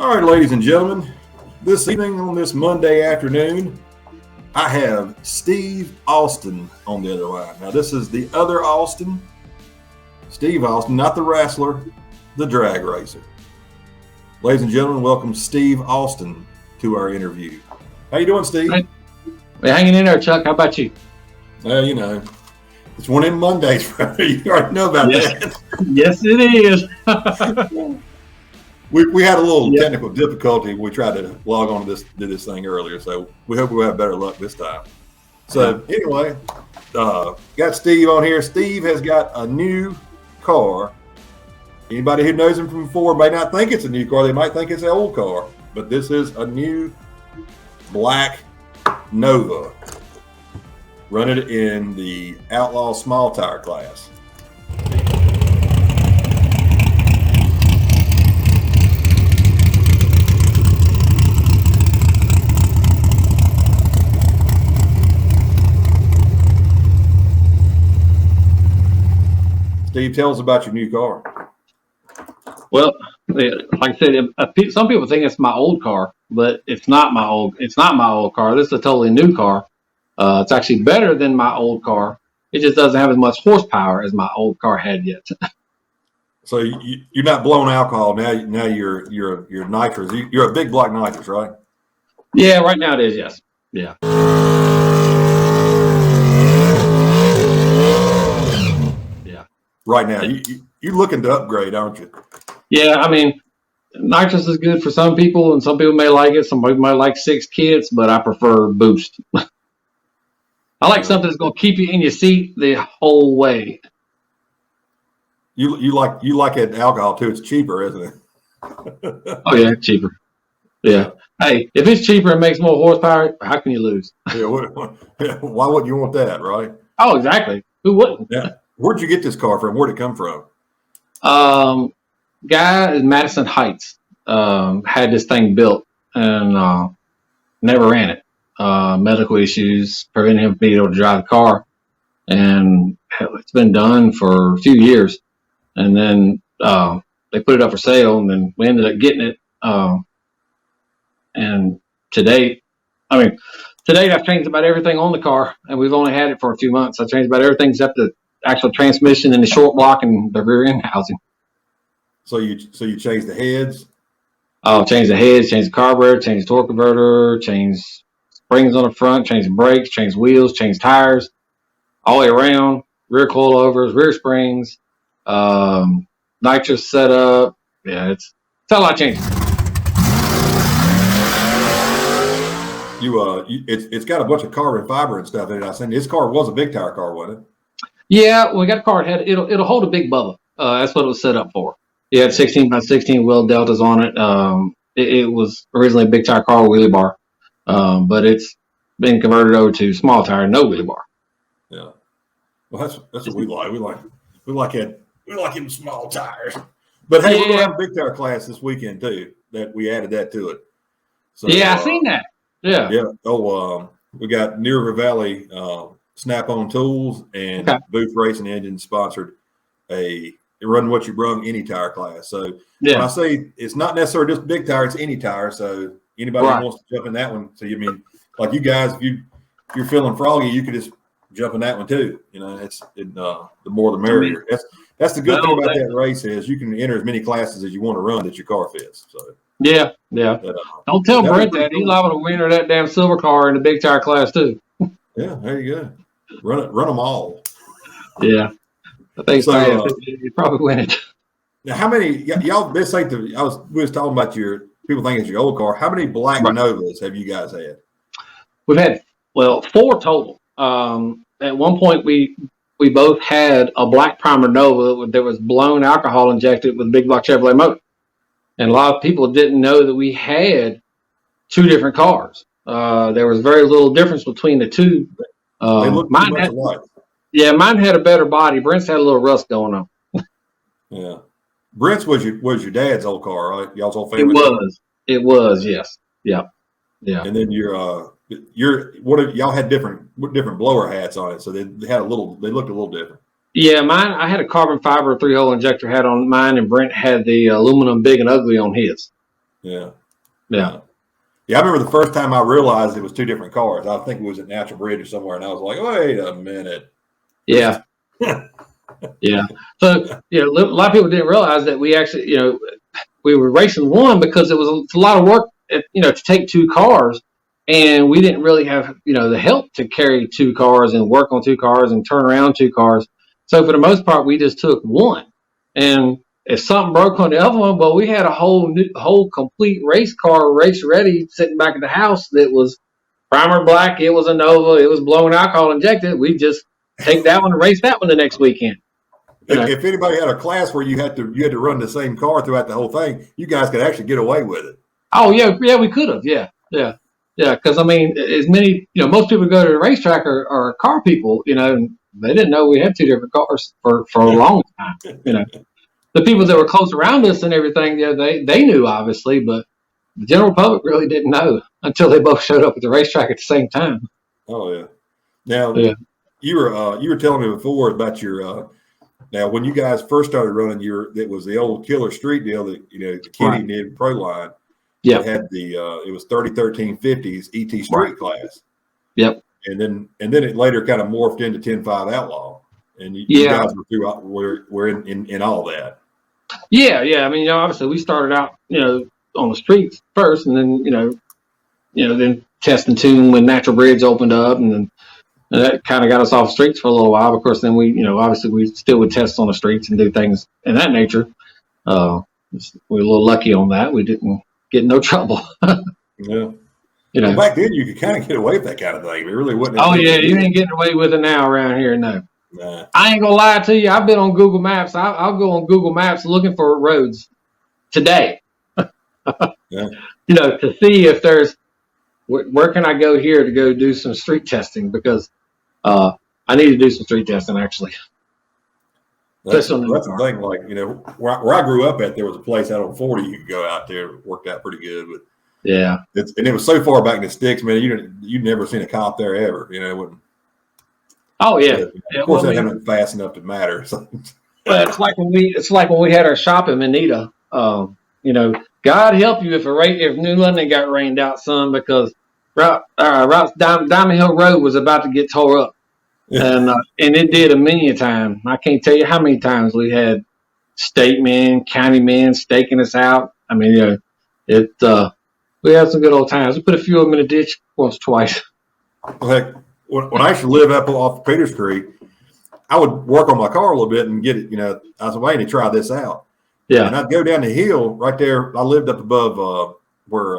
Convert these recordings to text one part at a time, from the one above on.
All right, ladies and gentlemen, this evening on this Monday afternoon, I have Steve Austin on the other line. Now, this is the other Austin, Steve Austin, not the wrestler, the drag racer. Ladies and gentlemen, welcome Steve Austin to our interview. How you doing, Steve? Hey, we're hanging in there, Chuck. How about you? Well, you know, it's one of them Mondays. You already know about that. Yes, it is. We had a little technical difficulty. We tried to log on to this thing earlier, so we hope we'll have better luck this time. So anyway, got Steve on here. Steve has got a new car. Anybody who knows him from before may not think it's a new car. They might think it's an old car, but this is a new black Nova, running it in the Outlaw small tire class. Steve, tell us about your new car. Well, like I said, some people think it's my old car, but it's not my old. It's not my old car. This is a totally new car. It's actually better than my old car. It just doesn't have as much horsepower as my old car had yet. So you're not blowing alcohol now. Now you're nitrous. You're a big black nitrous, right? Yeah, right now it is. Yes. Yeah. Right now, you're looking to upgrade, aren't you? Yeah, I mean, nitrous is good for some people, and some people may like it. Some people might like 6 kids, but I prefer boost. I like something that's going to keep you in your seat the whole way. You like it alcohol too. It's cheaper, isn't it? Oh yeah, cheaper. Yeah. Hey, if it's cheaper and makes more horsepower, how can you lose? Yeah. Why wouldn't you want that, right? Oh, exactly. Who wouldn't? Yeah. Where'd you get this car from? Where'd it come from? Guy in Madison Heights had this thing built and never ran it. Medical issues prevented him from being able to drive the car, and it's been done for a few years. And then they put it up for sale, and then we ended up getting it. And to date, I've changed about everything on the car, and we've only had it for a few months. I changed about everything except the actual transmission and the short block and the rear end housing. So you changed the heads? Oh, changed the heads, changed the carburetor, changed the torque converter, changed springs on the front, changed the brakes, changed wheels, changed tires, all the way around, rear coilovers, rear springs, nitrous setup. Yeah, it's a lot of changes. It's got a bunch of carbon fiber and stuff in it. I said this car was a big tire car, wasn't it? Yeah, when we got a car, it'll hold a big Bubba. That's what it was set up for. It had 16x16 wheel deltas on it. It was originally a big tire car with wheelie bar, but it's been converted over to small tire, no wheelie bar. Yeah, well that's what we like. We like him small tires. But hey, we're gonna have a big tire class this weekend too. That we added that to it. So, yeah, I seen that. Yeah. Yeah. Oh, we got Near River Valley Snap-on Tools and Booth Racing Engines sponsored a Run What You Brung any tire class. So when I say it's not necessarily just big tire, it's any tire. So anybody who wants to jump in that one. So you mean like you guys, if you're feeling froggy, you could just jump in that one too. You know, the more the merrier. That's the good thing about that race is you can enter as many classes as you want to run that your car fits. So yeah. But, don't tell Brent that. Cool. He's liable to winner that damn silver car in the big tire class too. Yeah, there you go. Run them all. Yeah, I think so. You probably win it. Now, how many y'all? This ain't we was talking about people think it's your old car. How many black Novas have you guys had? We've had 4 total. At one point, we both had a black primer Nova that was blown alcohol injected with a big block Chevrolet motor, and a lot of people didn't know that we had 2 different cars. There was very little difference between the two. They look mine had, alike. Yeah, mine had a better body. Brent's had a little rust going on. Yeah, Brent's was your dad's old car, right? Y'all's old family. It was. Yes. Yeah. And then y'all had different blower hats on it, so they looked a little different. Yeah, mine. I had a carbon fiber 3-hole injector hat on mine, and Brent had the aluminum big and ugly on his. Yeah. Yeah. Yeah, I remember the first time I realized it was two different cars. I think it was at Natural Bridge or somewhere, and I was like, "Wait a minute." Yeah. Yeah. So, a lot of people didn't realize that we actually, we were racing one because it was a lot of work, to take two cars, and we didn't really have, the help to carry two cars and work on two cars and turn around two cars. So for the most part, we just took one. And if something broke on the other one, well, we had a whole complete race car, race ready, sitting back at the house that was primer black. It was a Nova. It was blown alcohol injected. We just take that one and race that one the next weekend. If anybody had a class where you had to run the same car throughout the whole thing, you guys could actually get away with it. Oh yeah, we could have, yeah. Because I mean, as many, most people go to the racetrack are car people, and they didn't know we had two different cars for a long time. The people that were close around us and everything, they knew obviously, but the general public really didn't know until they both showed up at the racetrack at the same time. Oh yeah. Now you were telling me before about your. Now, when you guys first started running, it was the old Killer Street deal that Kenny did Pro Line. Yeah, it had it was 30-13-50s ET Street class. Yep. And then it later kind of morphed into 10-5 Outlaw, and you guys were in all that. Yeah. I mean, obviously we started out on the streets first, and then then test and tune when Natural Bridge opened up, and then. And that kind of got us off the streets for a little while. Of course, then we, obviously we still would test on the streets and do things in that nature. We were a little lucky on that. We didn't get in no trouble. Yeah. Well, back then you could kind of get away with that kind of thing. It really wouldn't. Oh yeah, you ain't getting away with it now around here. No. Nah. I ain't gonna lie to you. I've been on Google Maps. I'll go on Google Maps looking for roads today. Yeah. To see if there's where can I go here to go do some street testing, because I need to do some street testing actually. That's the thing. Like, where I grew up at, there was a place out on 40 you could go out there. It worked out pretty good. But yeah, and it was so far back in the sticks, man. You'd never seen a cop there ever. It wouldn't. Oh yeah. Of course, that hadn't been fast enough to matter. So. But it's like when we had our shop in Manita. God help you if New London got rained out, son, because Diamond Hill Road was about to get tore up. And it did a many a time. I can't tell you how many times we had state men, county men staking us out. I mean, we had some good old times. We put a few of them in a ditch once, twice. Well, heck, when I used to live up off Peters Creek, I would work on my car a little bit and get it. I was waiting to try this out. Yeah. And I'd go down the hill right there. I lived up above where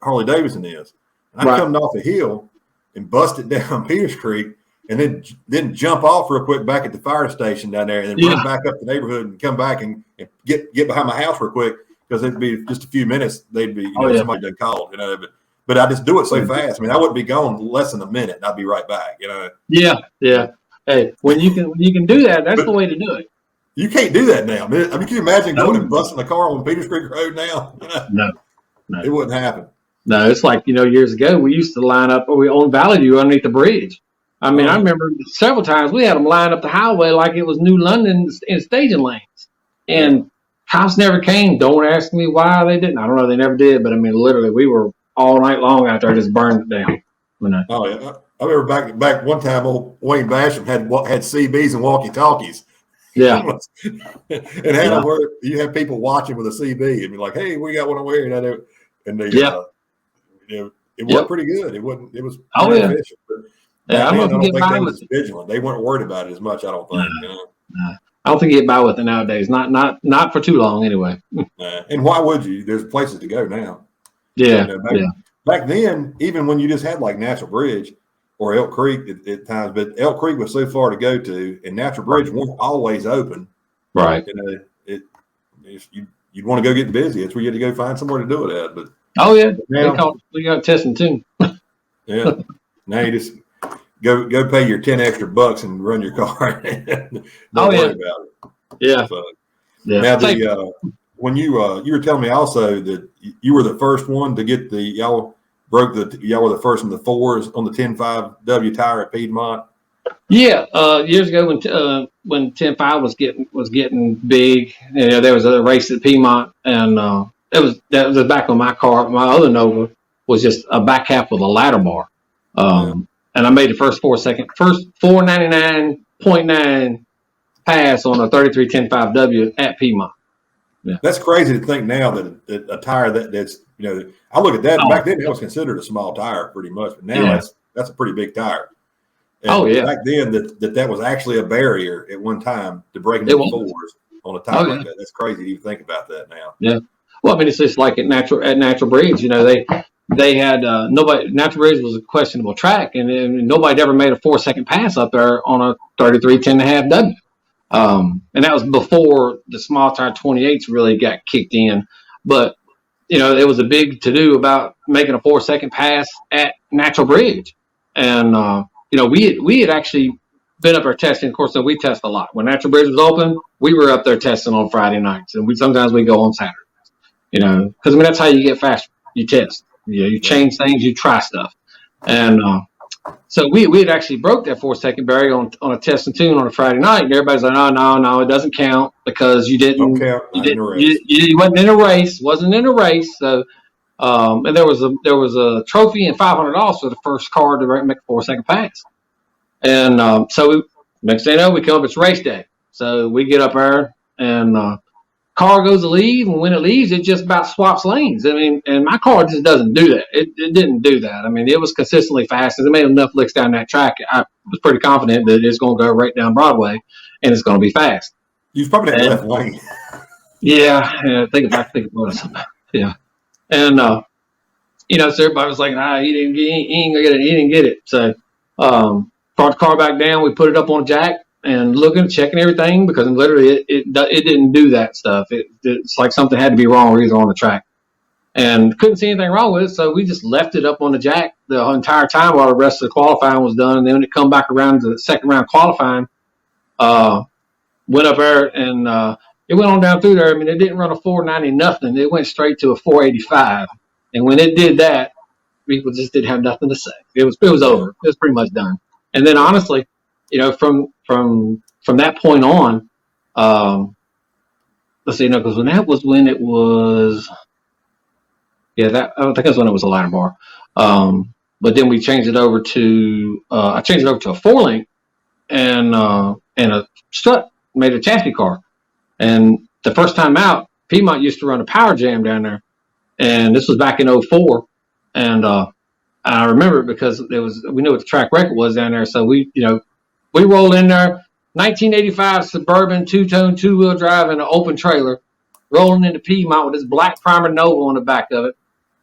Harley Davidson is. I'd come off the hill and bust it down Peters Creek, and then jump off real quick back at the fire station down there, and then run back up the neighborhood and come back and get behind my house real quick, because it'd be just a few minutes. They'd be somebody done called, but I just do it so fast. I mean, I wouldn't be gone less than a minute, and I'd be right back. Yeah. Hey, when you can do that, that's the way to do it. You can't do that now. I mean, can you imagine going and busting a car on Peters Creek Road now? No, it wouldn't happen. No, it's like, years ago, we used to line up, we owned Valley View underneath the bridge. I mean, I remember several times we had them line up the highway like it was New London in staging lanes. And cops never came. Don't ask me why they didn't. I don't know. They never did. But, I mean, literally, we were all night long out there just burning it down. Oh, yeah. I remember back one time, old Wayne Basham had CBs and walkie-talkies. Yeah. And had you had people watching with a CB and be like, hey, we got one over here. And they, it worked pretty good. It was efficient. But I don't think they was vigilant. They weren't worried about it as much, I don't think. I don't think you get by with it nowadays. Not for too long anyway. And why would you? There's places to go now. Yeah. Back then, even when you just had like Natural Bridge or Elk Creek at times, but Elk Creek was so far to go to, and Natural Bridge weren't always open. Right. You'd want to go get busy. It's where you had to go find somewhere to do it at. But now, we got testing too. Yeah. Now you just go pay your 10 extra bucks and run your car. Don't worry about it. Yeah. So, now when you were telling me also that you were the first one to get y'all were the first in the fours on the 10.5W tire at Piedmont. Yeah, years ago when 10.5 was getting big, there was a race at Piedmont, and that was the back of my car. My other Nova was just a back half with a ladder bar. And I made the first 499.9 pass on a 33-10-5W at Piedmont. Yeah. That's crazy to think now that a tire that's, I look at that. Back then, that was considered a small tire pretty much. But now that's a pretty big tire. And back then, that was actually a barrier at one time to breaking into fours on a tire like that. That's crazy to even think about that now. Yeah. Well, I mean, it's just like at Natural Bridge, they had Natural Bridge was a questionable track, and nobody ever made a 4-second pass up there on a 33-10.5W. And that was before the small tire 28s really got kicked in. But, it was a big to-do about making a 4-second pass at Natural Bridge. And, we had actually been up there testing. Of course, we test a lot. When Natural Bridge was open, we were up there testing on Friday nights, and sometimes we go on Saturdays. Because that's how you get faster. You test. You change things, you try stuff. And so we had actually broke that 4-second barrier on a test and tune on a Friday night, and everybody's like, no, it doesn't count because you didn't. You wasn't in a race. Wasn't in a race. So, and there was a trophy and $500 for the first car to make a 4-second pass. And so next thing you know, we come up, it's race day. So we get up there and car goes to leave, and when it leaves, it just about swaps lanes. I mean, and my car just doesn't do that. It didn't do that. I mean, it was consistently fast. It made enough licks down that track. I was pretty confident that it's going to go right down Broadway, and it's going to be fast. You've probably had left lane. Yeah, think about it. Yeah, and so everybody was like, he didn't get it. So brought the car back down. We put it up on a jack. And checking everything, because literally it didn't do that stuff. It's like something had to be wrong or either on the track, and couldn't see anything wrong with it. So we just left it up on the jack the entire time while the rest of the qualifying was done. And then when it come back around to the second round qualifying, went up there and it went on down through there. I mean, it didn't run a 490 nothing. It went straight to a 485. And when it did that, people just didn't have nothing to say. It was over. It was pretty much done. And then honestly, from that point on, let's see, because when it was, I don't think that's when it was a ladder bar. But then we changed it over to, I changed it over to a 4-link and a strut, made a chassis car. And the first time out, Piedmont used to run a power jam down there, and this was back in 04. And I remember it because we knew what the track record was down there, so we rolled in there, 1985 Suburban 2-tone 2-wheel drive and an open trailer, rolling into Piedmont with this black primer Nova on the back of it.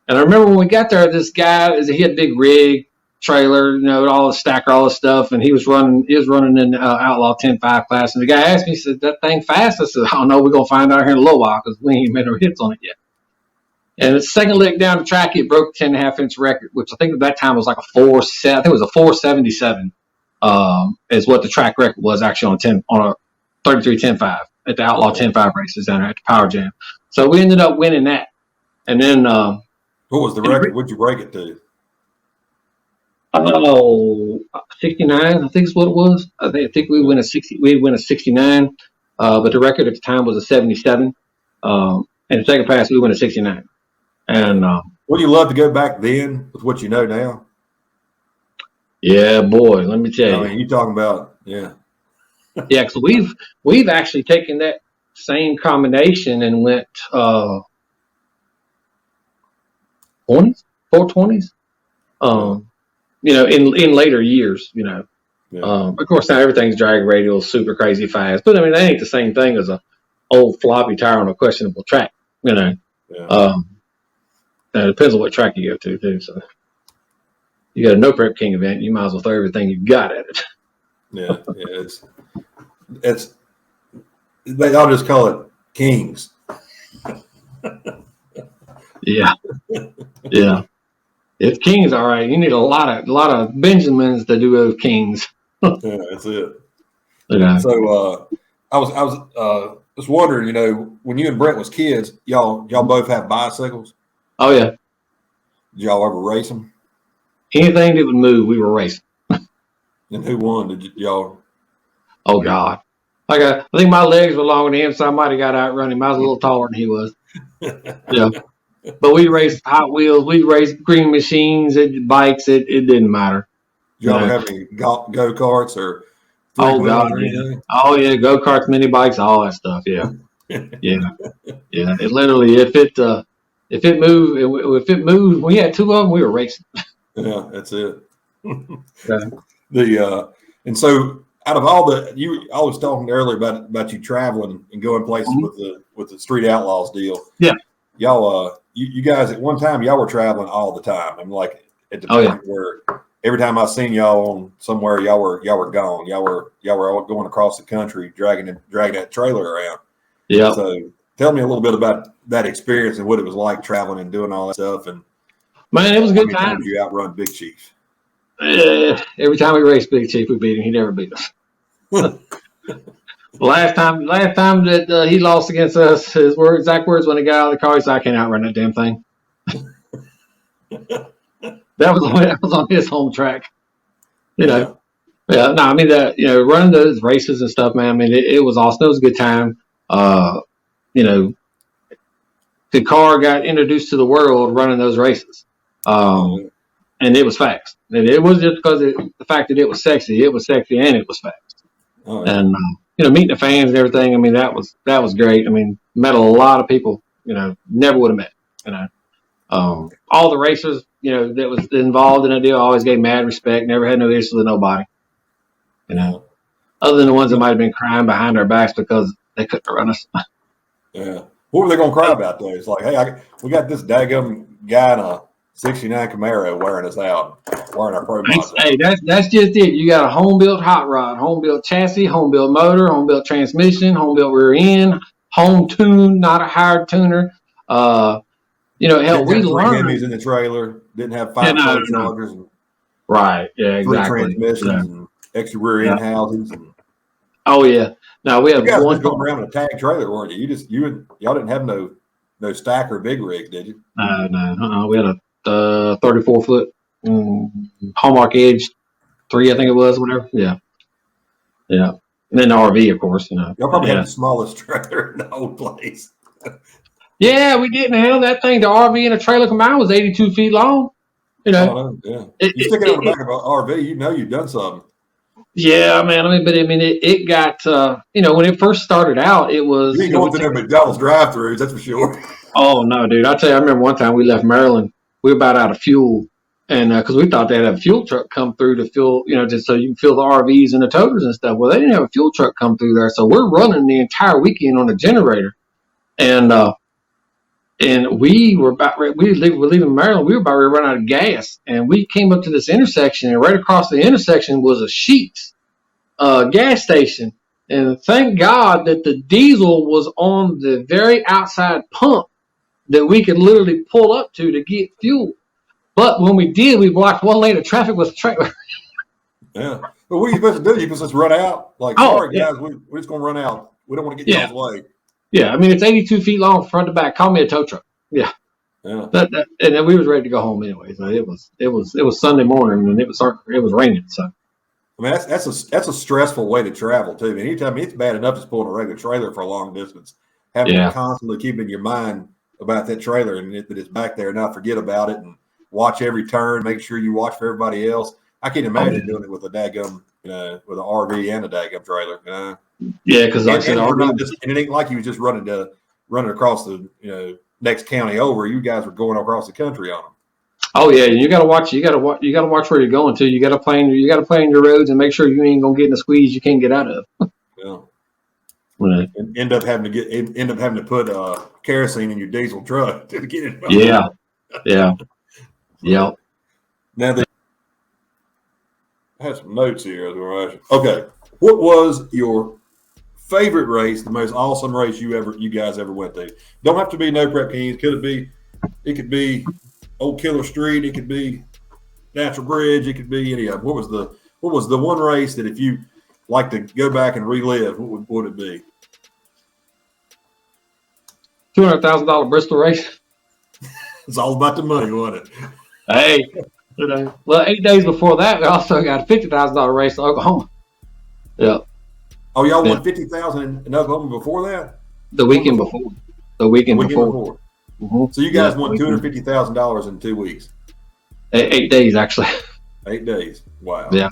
And I remember when we got there, this guy, he had a big rig trailer, all the stacker, all the stuff, and he was running in the Outlaw 10.5 class. And the guy asked me, he said, "That thing fast?" I said, "I don't know. We're gonna find out here in a little while because we ain't made no hits on it yet." And the second lick down the track, it broke the 10.5-inch record, which I think at that time was like I think it was a 477. Is what the track record was actually on a 33-10.5 at the Outlaw 10.5 races down there at the Power Jam. So we ended up winning that. And then what was the record? What'd you break it to? 69, I think is what it was. I think we win a 60. We win a 69, but the record at the time was a 77. And the second pass we win a 69. And would you love to go back then with what you know now? Yeah, boy, let me tell you. I mean, you talking about, yeah. Yeah, because we've actually taken that same combination and went 420s, in later years, Yeah. Of course, now everything's drag radial, super crazy fast, but I mean, that ain't the same thing as a old floppy tire on a questionable track, Yeah. It depends on what track you go to, too, so. You got a No Prep King event, you might as well throw everything you got at it. Yeah, I'll just call it Kings. Yeah. It's Kings, all right. You need a lot of Benjamins to do those Kings. Yeah, that's it. Yeah. So I was just wondering, when you and Brent was kids, y'all both have bicycles? Oh yeah. Did y'all ever race them? Anything that would move, we were racing. And who won? Did y'all? Oh God! I think my legs were longer than him. Somebody got outrun him. I was a little taller than he was. Yeah. But we raced Hot Wheels, we raced green machines, bikes. It didn't matter. Did y'all ever have any go karts or oh god, or anything? Oh yeah, go karts, mini bikes, all that stuff. Yeah, yeah, yeah. It literally, if it moved, we had two of them. We were racing. Yeah, that's it. Yeah. And so out of all I was talking earlier about you traveling and going places with the Street Outlaws deal. Yeah. Y'all, you guys at one time y'all were traveling all the time. I'm like at the point where every time I seen y'all on somewhere, y'all were gone. Y'all were all going across the country, dragging that trailer around. Yeah. So tell me a little bit about that experience and what it was like traveling and doing all that stuff. And man, it was a good time. You outrun Big Chief. Every time we raced Big Chief, we beat him. He never beat us. Last time that he lost against us, his exact words when he got out of the car, he said, "I can't outrun that damn thing." that was on his home track. You know, yeah. No, I mean running those races and stuff, man. I mean, it was awesome. It was a good time. The car got introduced to the world running those races, and it was fast. And it was just because the fact that it was sexy. It was sexy and it was fast. Oh, yeah. And meeting the fans and everything. I mean, that was great. I mean, met a lot of people. Never would have met. All the racers, that was involved in the deal, always gave mad respect. Never had no issues with nobody. Other than the ones that might have been crying behind our backs because they couldn't run us. Yeah. What were they going to cry about though? It's like, hey, we got this daggum guy in a '69 Camaro wearing us out, wearing our pro mods. Hey, that's just it. You got a home built hot rod, home built chassis, home built motor, home built transmission, home built rear end, home tuned, not a hired tuner. Hell, we learned. Hemis in the trailer, didn't have 5 chargers. Right. Yeah. 3 transmissions and extra rear end housings. Oh yeah. Now we have one going around in a tag trailer, weren't you? Y'all didn't have no stacker big rig, did you? No. We had a 34-foot Hallmark Edge 3, I think it was, whatever. Yeah. And then the RV, of course. Y'all probably had the smallest trailer in the whole place. Yeah, we didn't have that thing. The RV in a trailer combined was 82 feet long. You stick it on the back of an RV, you've done something. Yeah, man. It got when it first started out, it was. You ain't going through their McDonald's drive-throughs, that's for sure. Oh no, dude! I tell you, I remember one time we left Maryland. We were about out of fuel, and because we thought they'd have a fuel truck come through to fill, just so you can fill the RVs and the toters and stuff. Well, they didn't have a fuel truck come through there, so we're running the entire weekend on a generator, and we were leaving Maryland. We were about to run out of gas, and we came up to this intersection, and right across the intersection was a Sheetz gas station. And thank God that the diesel was on the very outside pump that we could literally pull up to get fuel. But when we did, we blocked one lane of traffic with a trailer. Yeah. But what are you supposed to do? You supposed to run out? Like, sorry, guys, we're just going to run out. We don't want to get y'all's way. Yeah, it's 82 feet long front to back. Call me a tow truck. Yeah. And then we was ready to go home anyway. So it was Sunday morning and it was raining. So that's a stressful way to travel too. Anytime it's bad enough just pulling a regular trailer for a long distance, having to constantly keep in your mind about that trailer and that it's back there and not forget about it and watch every turn, make sure you watch for everybody else. I can't imagine doing it with a daggum, with an RV and a daggum trailer. Because like I said, and it ain't like you was just running across the next county over. You guys were going across the country on them. Oh yeah, you got to watch. You got to watch where you're going to. You got to plan your roads and make sure you ain't gonna get in a squeeze you can't get out of. Yeah. Right. And end up having to put kerosene in your diesel truck to get it. Yeah. Now I have some notes here. Okay, what was your favorite race? The most awesome race you guys ever went to? Don't have to be No Prep Kings. It could be Old Killer Street. It could be Natural Bridge. It could be any of them. What was the one race that if you like to go back and relive, what would it be? $200,000 Bristol race. It's all about the money, wasn't it? Hey, well, 8 days before that, we also got a $50,000 race in Oklahoma. Yeah. Oh, y'all won $50,000 in Oklahoma before that? The weekend before. The weekend before. Mm-hmm. So you guys won $250,000 in 2 weeks. 8 days, actually. 8 days. Wow. Yeah.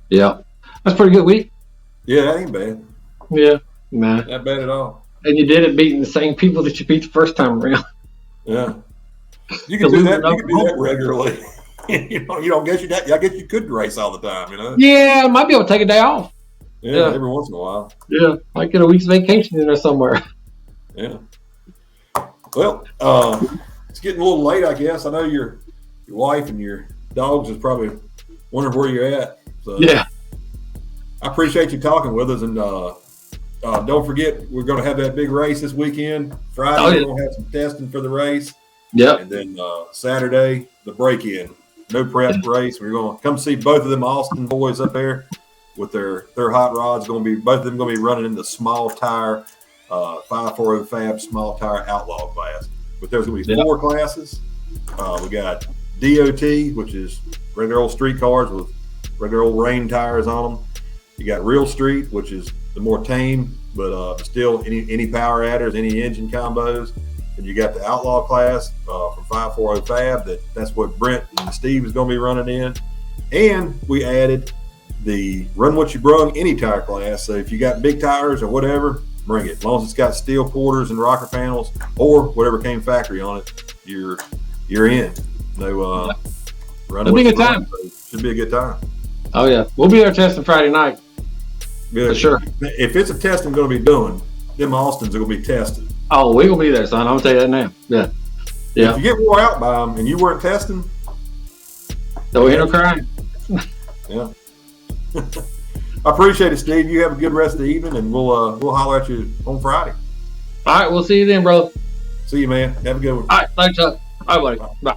Yeah. That's a pretty good week. Yeah, that ain't bad. Yeah. Nah. Not bad at all. And you did it beating the same people that you beat the first time around. Yeah. You can do that. You can do that regularly. You don't guess I guess you could race all the time, Yeah, I might be able to take a day off. Yeah, every once in a while. Yeah, might get a week's vacation in there somewhere. Yeah. Well, it's getting a little late, I guess. I know your wife and your dogs is probably wondering where you're at. So yeah. I appreciate you talking with us, and don't forget we're going to have that big race this weekend. Friday we're going to have some testing for the race. Yeah. And then Saturday the break-in, no prep race. We're going to come see both of them Austin boys up there with their hot rods. Both of them going to be running in the small tire 540 Fab small tire Outlaw class. But there's going to be 4 classes. We got DOT, which is regular old street cars with regular old rain tires on them. You got Real Street, which is the more tame, but still any power adders, any engine combos. And you got the Outlaw class from 540 Fab. That's what Brent and Steve is going to be running in. And we added the Run What You Brung any tire class. So if you got big tires or whatever, bring it. As long as it's got steel quarters and rocker panels or whatever came factory on it, you're in. No, It'll be a good time. Should be a good time. Oh yeah, we'll be there testing Friday night. Good. For sure. If it's a test I'm going to be doing, them Austins are going to be tested. Oh, we're going to be there, son. I'm going to tell you that now. Yeah. If you get wore out by them and you weren't testing, don't end up crying. Yeah. I appreciate it, Steve. You have a good rest of the evening, and we'll holler at you on Friday. All right, we'll see you then, bro. See you, man. Have a good one. All right, thanks, Chuck. All right, buddy. Bye.